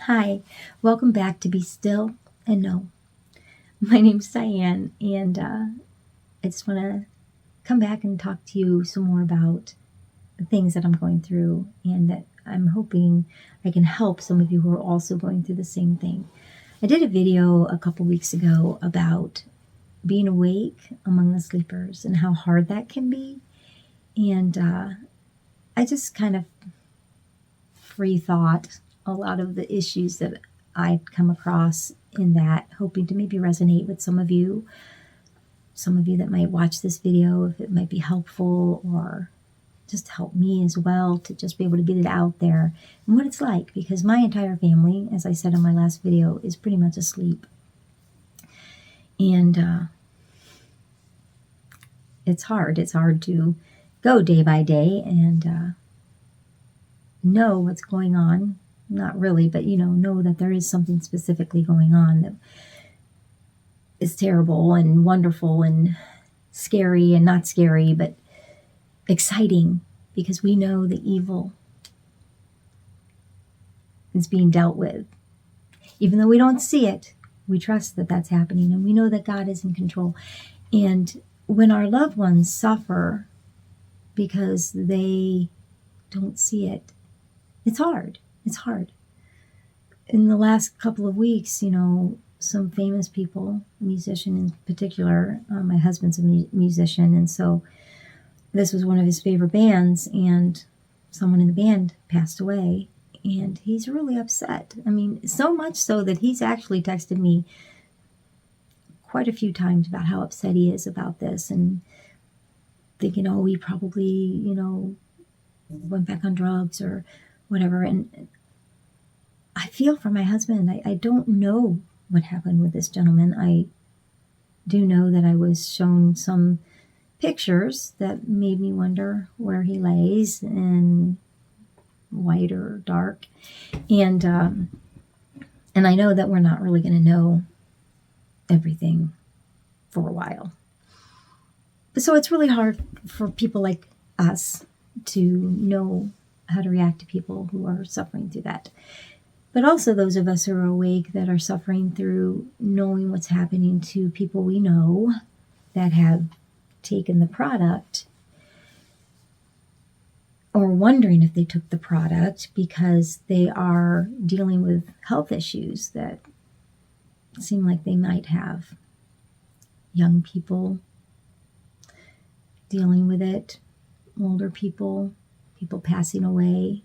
Hi, welcome back to Be Still and Know. My name's Diane, and I just want to come back and talk to you some more about the things that I'm going through, and that I'm hoping I can help some of you who are also going through the same thing. I did a video a couple weeks ago about being awake among the sleepers and how hard that can be, and I just kind of free thought a lot of the issues that I'd come across in that, hoping to maybe resonate with some of you that might watch this video, if it might be helpful or just help me as well to just be able to get it out there and what it's like, because my entire family, as I said in my last video, is pretty much asleep. And it's hard. It's hard to go day by day and know what's going on. Not really, but know that there is something specifically going on that is terrible and wonderful and scary and not scary, but exciting, because we know the evil is being dealt with. Even though we don't see it, we trust that that's happening, and we know that God is in control. And when our loved ones suffer because they don't see it, it's hard. It's hard. In the last couple of weeks, some famous people, a musician in particular, my husband's a musician, and so this was one of his favorite bands, and someone in the band passed away, and he's really upset. I mean, so much so that he's actually texted me quite a few times about how upset he is about this, and thinking, oh, he probably, went back on drugs or whatever. And I feel for my husband. I don't know what happened with this gentleman. I do know that I was shown some pictures that made me wonder where he lays, in white or dark. And I know that we're not really going to know everything for a while. So it's really hard for people like us to know how to react to people who are suffering through that. But also those of us who are awake that are suffering through knowing what's happening to people we know that have taken the product, or wondering if they took the product because they are dealing with health issues that seem like they might have. Young people dealing with it, older people passing away.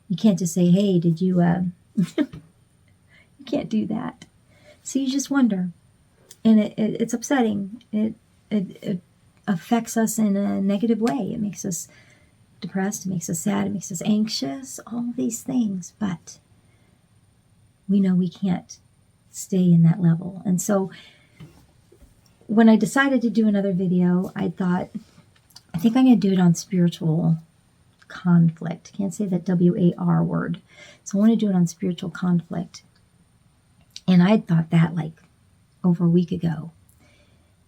You can't just say, hey, did you, you can't do that. So you just wonder. And it's upsetting. It affects us in a negative way. It makes us depressed. It makes us sad. It makes us anxious. All these things. But we know we can't stay in that level. And so when I decided to do another video, I thought, I think I'm going to do it on spiritual conflict. Can't say that WAR word. So I want to do it on spiritual conflict. And I had thought that like over a week ago.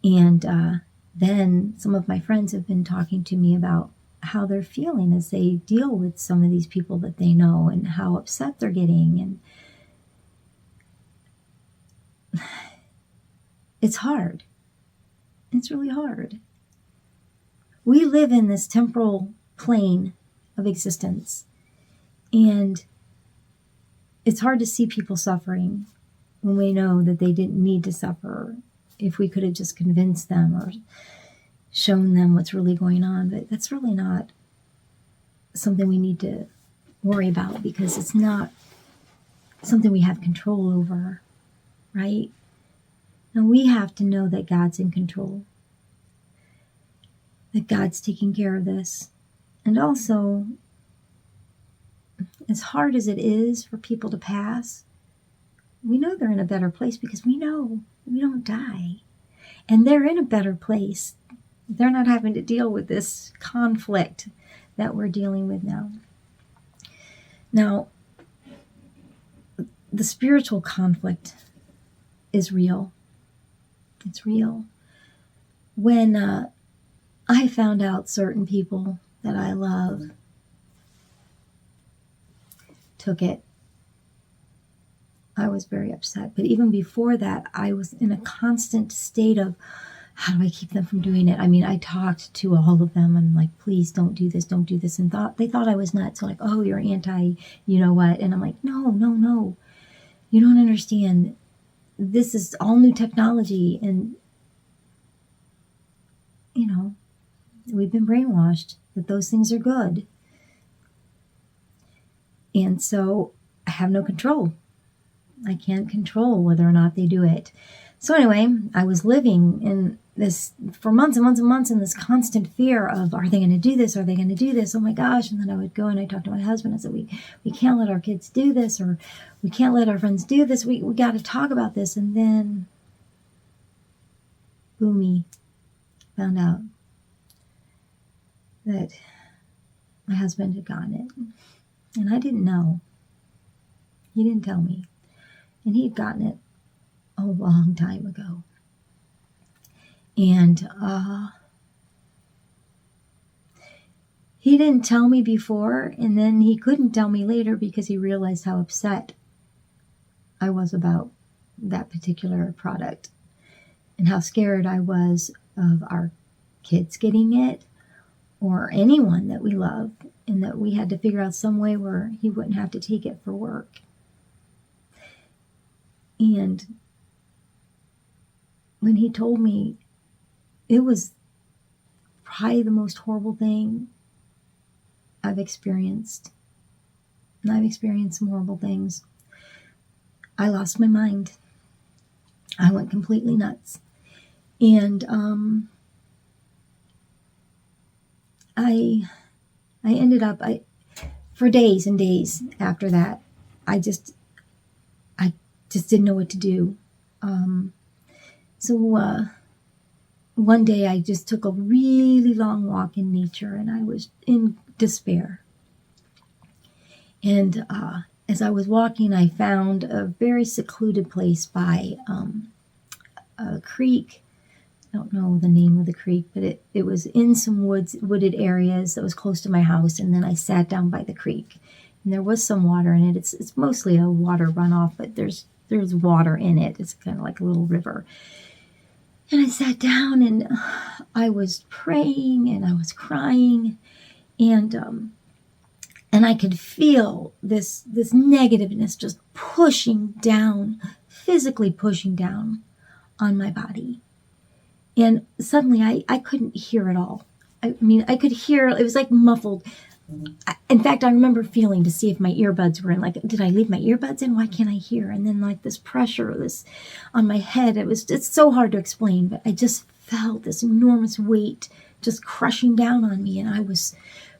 And then some of my friends have been talking to me about how they're feeling as they deal with some of these people that they know, and how upset they're getting. And it's hard. It's really hard. We live in this temporal plane of existence, and it's hard to see people suffering when we know that they didn't need to suffer, if we could have just convinced them or shown them what's really going on. But that's really not something we need to worry about, because it's not something we have control over, right? And we have to know that God's in control, that God's taking care of this. And also, as hard as it is for people to pass, we know they're in a better place, because we know we don't die. And they're in a better place. They're not having to deal with this conflict that we're dealing with now. Now, the spiritual conflict is real. It's real. When I found out certain people that I love took it, I was very upset. But even before that, I was in a constant state of, how do I keep them from doing it? I mean, I talked to all of them. I'm like, please don't do this, don't do this. And they thought I was nuts. So like, oh, you're anti, you know what? And I'm like, no, no, no. You don't understand. This is all new technology. And, you know, we've been brainwashed that those things are good. And so I have no control. I can't control whether or not they do it. So anyway, I was living in this for months and months and months in this constant fear of, are they going to do this? Are they going to do this? Oh my gosh. And then I would go and I talked to my husband. I said, we can't let our kids do this, or we can't let our friends do this. We got to talk about this. And then, Boomy found out that my husband had gotten it. And I didn't know. He didn't tell me. And he had gotten it a long time ago. And he didn't tell me before, and then he couldn't tell me later because he realized how upset I was about that particular product and how scared I was of our kids getting it, or anyone that we love, and that we had to figure out some way where he wouldn't have to take it for work. And when he told me, it was probably the most horrible thing I've experienced. And I've experienced some horrible things. I lost my mind. I went completely nuts. And I ended up, for days and days after that, I just didn't know what to do. So one day I just took a really long walk in nature, and I was in despair. And as I was walking, I found a very secluded place by a creek. I don't know the name of the creek, but it was in some wooded areas that was close to my house. And then I sat down by the creek, and there was some water in it. It's mostly a water runoff, but there's water in it. It's kind of like a little river. And I sat down, and I was praying, and I was crying, and I could feel this negativeness just pushing down, physically pushing down on my body. And suddenly I couldn't hear it all. I mean, I could hear, it was like muffled. In fact, I remember feeling to see if my earbuds were in, like, did I leave my earbuds in? Why can't I hear? And then like this pressure, this on my head, it's so hard to explain, but I just felt this enormous weight just crushing down on me. And I was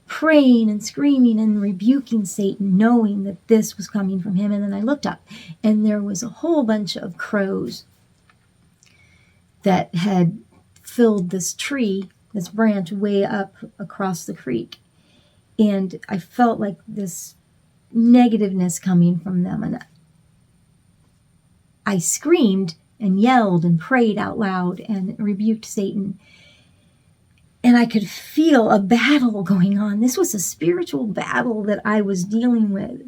praying and screaming and rebuking Satan, knowing that this was coming from him. And then I looked up, and there was a whole bunch of crows that had filled this tree, this branch way up across the creek. And I felt like this negativeness coming from them. And I screamed and yelled and prayed out loud and rebuked Satan. And I could feel a battle going on. This was a spiritual battle that I was dealing with.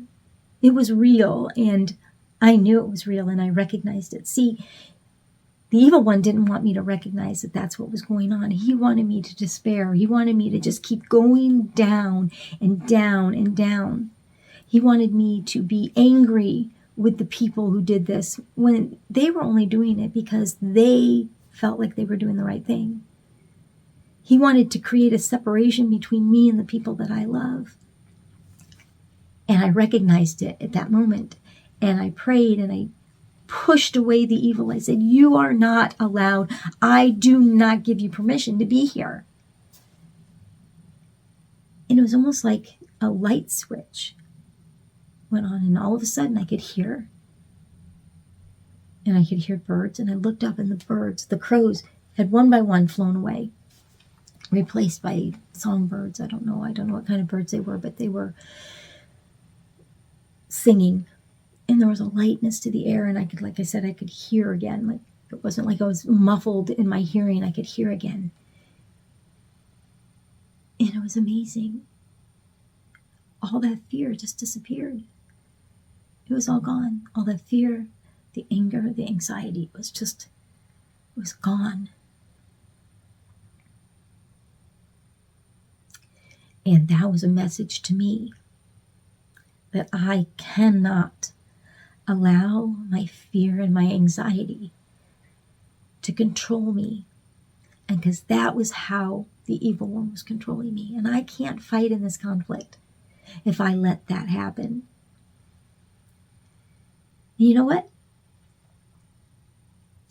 It was real, and I knew it was real, and I recognized it. See, the evil one didn't want me to recognize that that's what was going on. He wanted me to despair. He wanted me to just keep going down and down and down. He wanted me to be angry with the people who did this when they were only doing it because they felt like they were doing the right thing. He wanted to create a separation between me and the people that I love. And I recognized it at that moment. And I prayed, and I pushed away the evil. I said, you are not allowed. I do not give you permission to be here. And it was almost like a light switch went on, and all of a sudden I could hear. And I could hear birds, and I looked up, and the crows had one by one flown away, replaced by songbirds. I don't know what kind of birds they were, but they were singing. And there was a lightness to the air, and I could hear again. Like, it wasn't like I was muffled in my hearing. I could hear again. And it was amazing. All that fear just disappeared. It was all gone. All the fear, the anger, the anxiety was gone. And that was a message to me that I cannot allow my fear and my anxiety to control me. And because that was how the evil one was controlling me. And I can't fight in this conflict if I let that happen. You know what?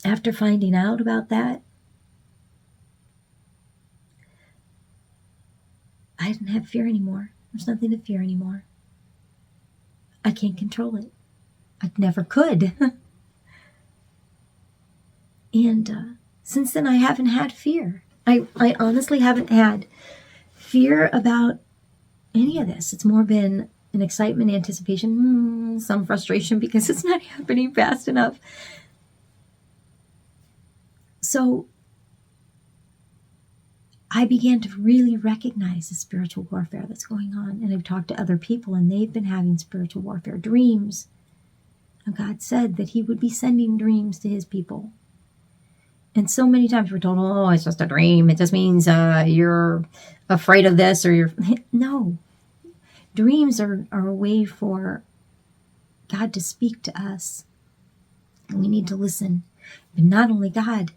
After finding out about that, I didn't have fear anymore. There's nothing to fear anymore. I can't control it. I never could. And since then, I haven't had fear. I honestly haven't had fear about any of this. It's more been an excitement, anticipation, some frustration because it's not happening fast enough. So I began to really recognize the spiritual warfare that's going on. And I've talked to other people and they've been having spiritual warfare, dreams. And God said that he would be sending dreams to his people. And so many times we're told, oh, it's just a dream. It just means you're afraid of this or you're... No. Dreams are a way for God to speak to us. And we need to listen. But not only God,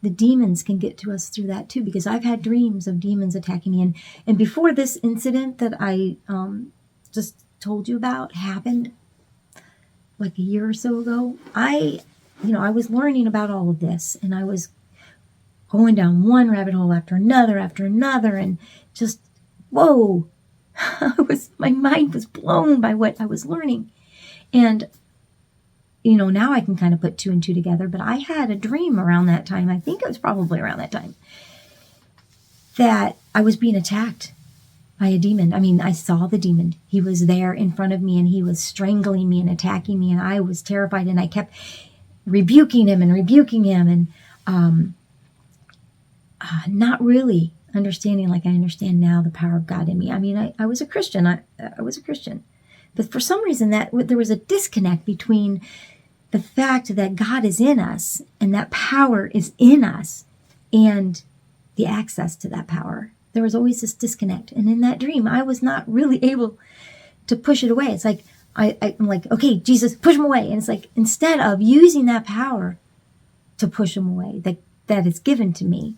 the demons can get to us through that too, because I've had dreams of demons attacking me. And before this incident that I just told you about happened like a year or so ago, I was learning about all of this, and I was going down one rabbit hole after another, and just, whoa, my mind was blown by what I was learning. And, now I can kind of put two and two together, but I had a dream around that time. I think it was probably around that time that I was being attacked by a demon. I mean, I saw the demon. He was there in front of me, and he was strangling me and attacking me, and I was terrified, and I kept rebuking him, and not really understanding like I understand now the power of God in me. I mean, I was a Christian. I was a Christian. But for some reason there was a disconnect between the fact that God is in us and that power is in us and the access to that power. There was always this disconnect. And in that dream, I was not really able to push it away. It's like, I'm like, okay, Jesus, push him away. And it's like, instead of using that power to push him away that is given to me,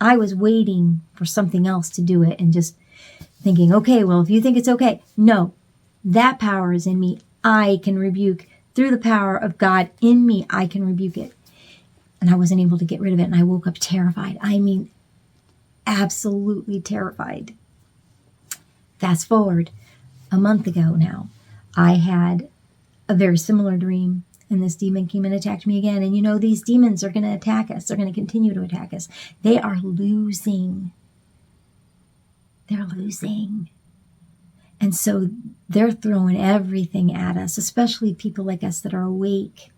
I was waiting for something else to do it and just thinking, okay, well, if you think it's okay. No, that power is in me. I can rebuke through the power of God in me. I can rebuke it. And I wasn't able to get rid of it. And I woke up terrified. I mean, absolutely terrified. Fast forward a month ago now. I had a very similar dream, and this demon came and attacked me again. And these demons are going to attack us. They're going to continue to attack us. They are losing. They're losing. And so they're throwing everything at us, especially people like us that are awake,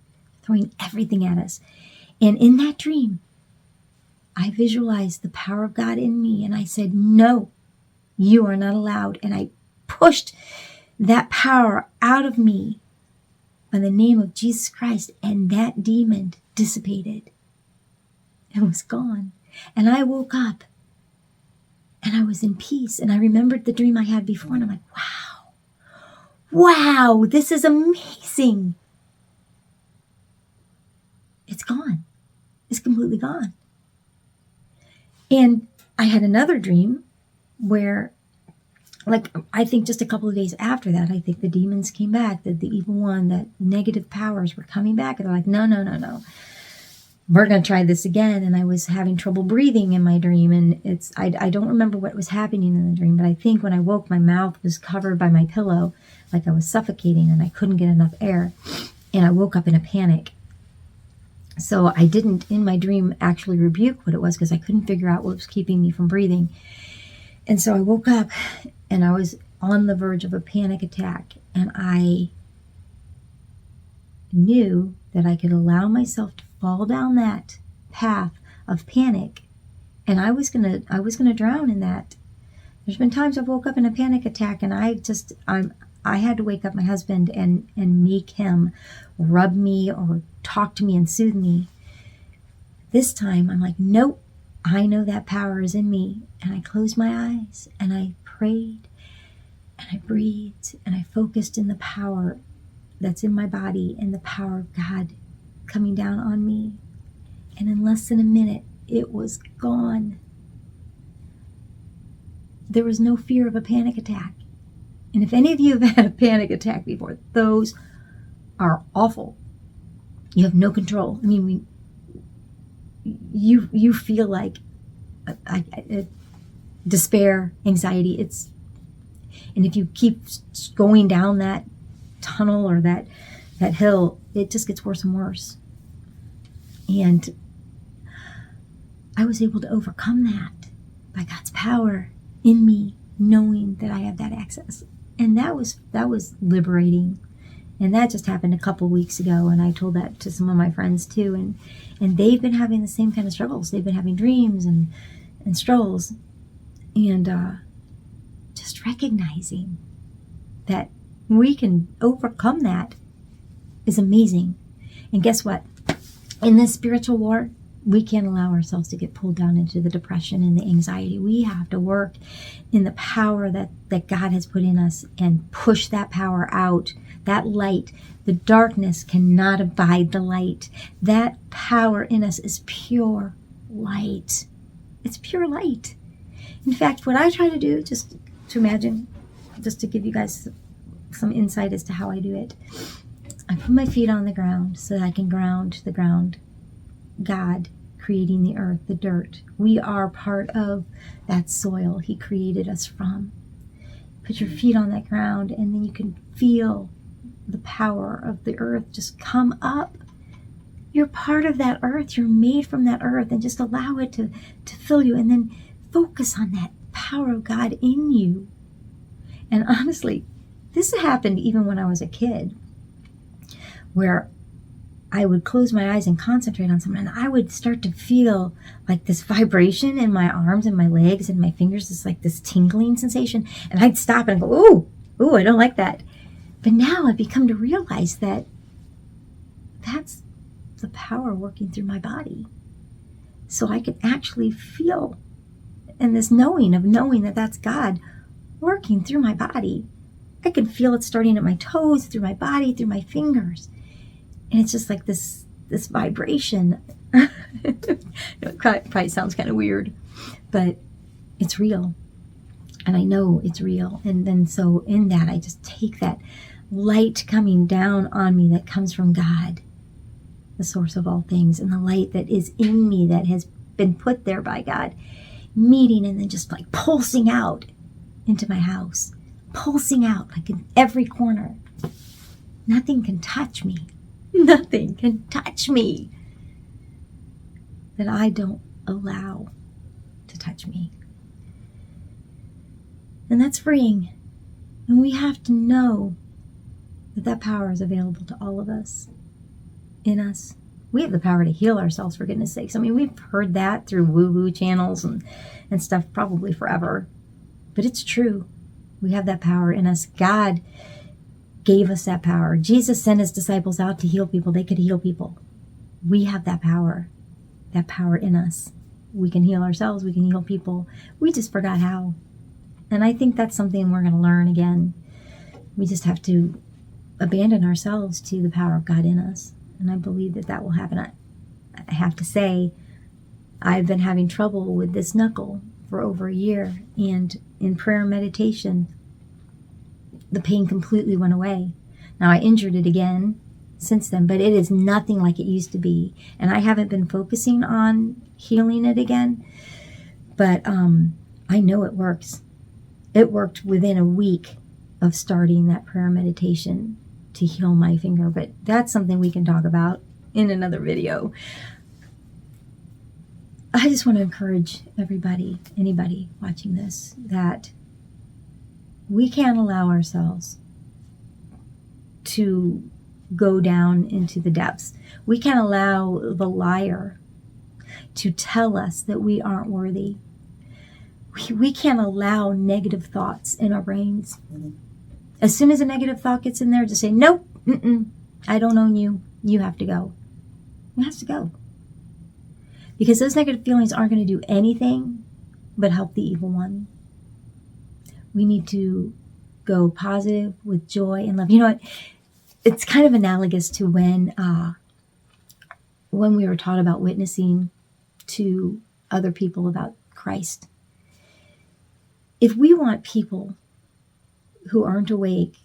throwing everything at us. And in that dream, I visualized the power of God in me, and I said, no, you are not allowed. And I pushed that power out of me by the name of Jesus Christ, and that demon dissipated and was gone. And I woke up and I was in peace, and I remembered the dream I had before, and I'm like, wow, this is amazing. It's gone. It's completely gone. And I had another dream where, I think just a couple of days after that, I think the demons came back, that the evil one, that negative powers were coming back. And they're like, no. We're going to try this again. And I was having trouble breathing in my dream. And I don't remember what was happening in the dream, but I think when I woke, my mouth was covered by my pillow, like I was suffocating and I couldn't get enough air. And I woke up in a panic. So I didn't, in my dream, actually rebuke what it was because I couldn't figure out what was keeping me from breathing. And so I woke up and I was on the verge of a panic attack. And I knew that I could allow myself to fall down that path of panic. And I was gonna drown in that. There's been times I've woke up in a panic attack and I'm I had to wake up my husband and make him rub me or talk to me and soothe me. This time I'm like, nope, I know that power is in me. And I closed my eyes and I prayed and I breathed and I focused in the power that's in my body and the power of God coming down on me. And in less than a minute, it was gone. There was no fear of a panic attack. And if any of you have had a panic attack before, those are awful. You have no control. I mean, you feel like despair, anxiety. And if you keep going down that tunnel or that hill, it just gets worse and worse. And I was able to overcome that by God's power in me, knowing that I have that access. And that was liberating. And that just happened a couple weeks ago, and I told that to some of my friends too, and they've been having the same kind of struggles. They've been having dreams and struggles, and just recognizing that we can overcome that is amazing. And guess what? In this spiritual war, we can't allow ourselves to get pulled down into the depression and the anxiety. We have to work in the power that God has put in us and push that power out, that light. The darkness cannot abide the light. That power in us is pure light. It's pure light. In fact, what I try to do, just to imagine, just to give you guys some insight as to how I do it, I put my feet on the ground so that I can ground the ground. God creating the earth, the dirt. We are part of that soil He created us from. Put your feet on that ground, and then you can feel the power of the earth just come up. You're part of that earth. You're made from that earth, and just allow it to fill you, and then focus on that power of God in you. And honestly, this happened even when I was a kid, where I would close my eyes and concentrate on something, and I would start to feel like this vibration in my arms and my legs and my fingers, it's like this tingling sensation, and I'd stop and go, ooh, I don't like that. But now I've become to realize that that's the power working through my body. So I can actually feel, and this knowing that that's God working through my body. I can feel it starting at my toes, through my body, through my fingers. And it's just like this vibration. It probably sounds kind of weird, but it's real. And I know it's real. And then so in that, I just take that light coming down on me that comes from God, the source of all things, and the light that is in me that has been put there by God, meeting and then just like pulsing out into my house, pulsing out like in every corner. Nothing can touch me. Nothing can touch me that I don't allow to touch me. And that's freeing. And we have to know that power is available to all of us, in us. We have the power to heal ourselves, for goodness sakes. I mean, we've heard that through woo-woo channels and stuff probably forever. But it's true. We have that power in us. God gave us that power. Jesus sent His disciples out to heal people. They could heal people. We have that power in us. We can heal ourselves. We can heal people. We just forgot how. And I think that's something we're going to learn again. We just have to abandon ourselves to the power of God in us. And I believe that will happen. I have to say, I've been having trouble with this knuckle for over a year. And in prayer and meditation, the pain completely went away. Now, I injured it again since then, but it is nothing like it used to be. And I haven't been focusing on healing it again. But I know it works. It worked within a week of starting that prayer meditation to heal my finger. But that's something we can talk about in another video. I just want to encourage everybody, anybody watching this, that we can't allow ourselves to go down into the depths. We can't allow the liar to tell us that we aren't worthy. We can't allow negative thoughts in our brains. As soon as a negative thought gets in there, just say, nope, I don't own you. You have to go. It has to go. Because those negative feelings aren't going to do anything but help the evil one. We need to go positive with joy and love. You know what? It's kind of analogous to when we were taught about witnessing to other people about Christ. If we want people who aren't awake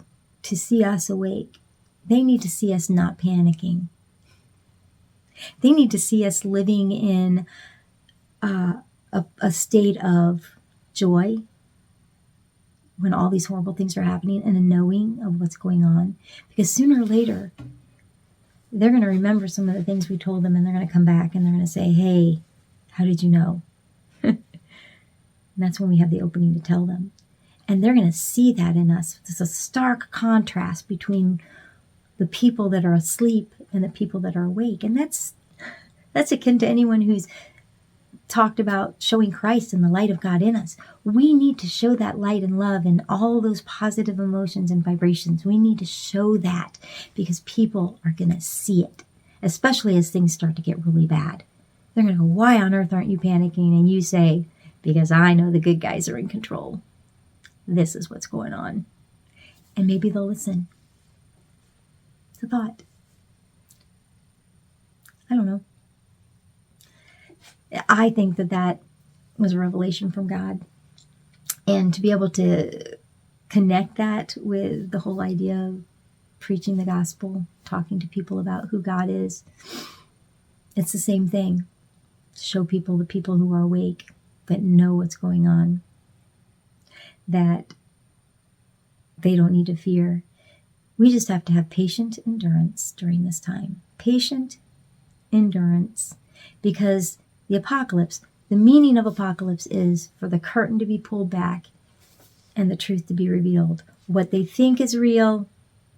to see us awake, they need to see us not panicking. They need to see us living in a state of joy when all these horrible things are happening, and a knowing of what's going on. Because sooner or later, they're going to remember some of the things we told them, and they're going to come back and they're going to say, hey, how did you know? And that's when we have the opening to tell them. And they're going to see that in us. There's a stark contrast between the people that are asleep and the people that are awake. And that's akin to anyone who's talked about showing Christ and the light of God in us. We need to show that light and love and all those positive emotions and vibrations. We need to show that because people are going to see it, especially as things start to get really bad. They're going to go, why on earth aren't you panicking? And you say, because I know the good guys are in control. This is what's going on. And maybe they'll listen. It's a thought. I don't know. I think that was a revelation from God. And to be able to connect that with the whole idea of preaching the gospel, talking to people about who God is, it's the same thing. Show people, the people who are awake, that know what's going on, that they don't need to fear. We just have to have patient endurance during this time. Patient endurance, because the apocalypse, the meaning of apocalypse is for the curtain to be pulled back and the truth to be revealed. What they think is real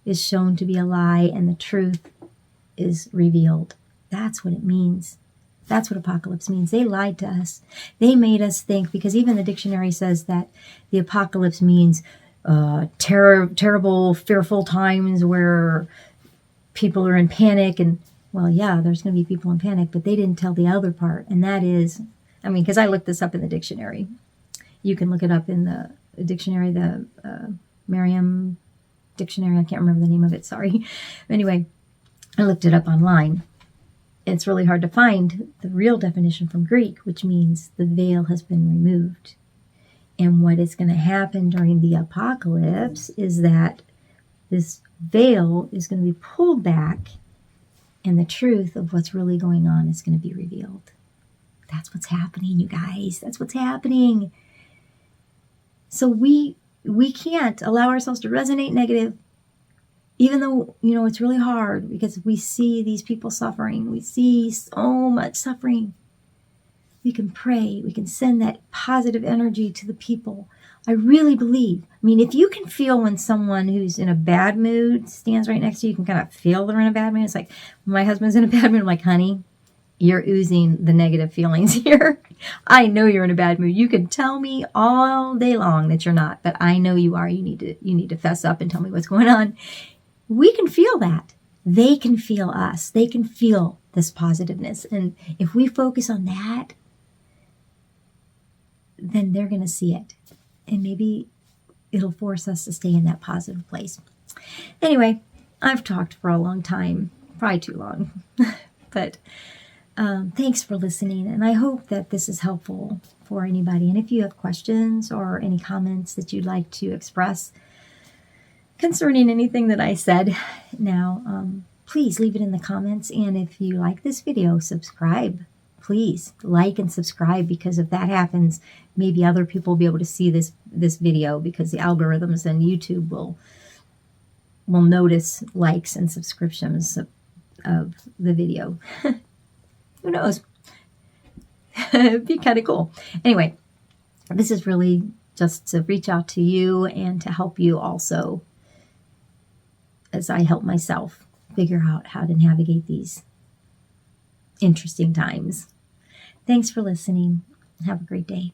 is shown to be a lie, and the truth is revealed. That's what it means. That's what apocalypse means. They lied to us. They made us think, because even the dictionary says that the apocalypse means terrible, fearful times where people are in panic. And, well, yeah, there's going to be people in panic, but they didn't tell the other part. And that is, because I looked this up in the dictionary. You can look it up in the dictionary, the Merriam dictionary. I can't remember the name of it, sorry. Anyway, I looked it up online. It's really hard to find the real definition from Greek, which means the veil has been removed. And what is going to happen during the apocalypse is that this veil is going to be pulled back and the truth of what's really going on is going to be revealed. That's what's happening, you guys. That's what's happening. So we can't allow ourselves to resonate negative, even though, it's really hard because we see these people suffering. We see so much suffering. We can pray. We can send that positive energy to the people. I really believe. If you can feel when someone who's in a bad mood stands right next to you, you can kind of feel they're in a bad mood. It's like, when my husband's in a bad mood, I'm like, honey, you're oozing the negative feelings here. I know you're in a bad mood. You can tell me all day long that you're not, but I know you are. You need to fess up and tell me what's going on. We can feel that. They can feel us. They can feel this positiveness. And if we focus on that, then they're going to see it. And maybe it'll force us to stay in that positive place. Anyway, I've talked for a long time, probably too long. But thanks for listening. And I hope that this is helpful for anybody. And if you have questions or any comments that you'd like to express concerning anything that I said now, please leave it in the comments. And if you like this video, subscribe. Please like and subscribe, because if that happens, maybe other people will be able to see this video, because the algorithms and YouTube will notice likes and subscriptions of the video. Who knows? It'd be kind of cool. Anyway, this is really just to reach out to you and to help you also, as I help myself figure out how to navigate these interesting times. Thanks for listening. Have a great day.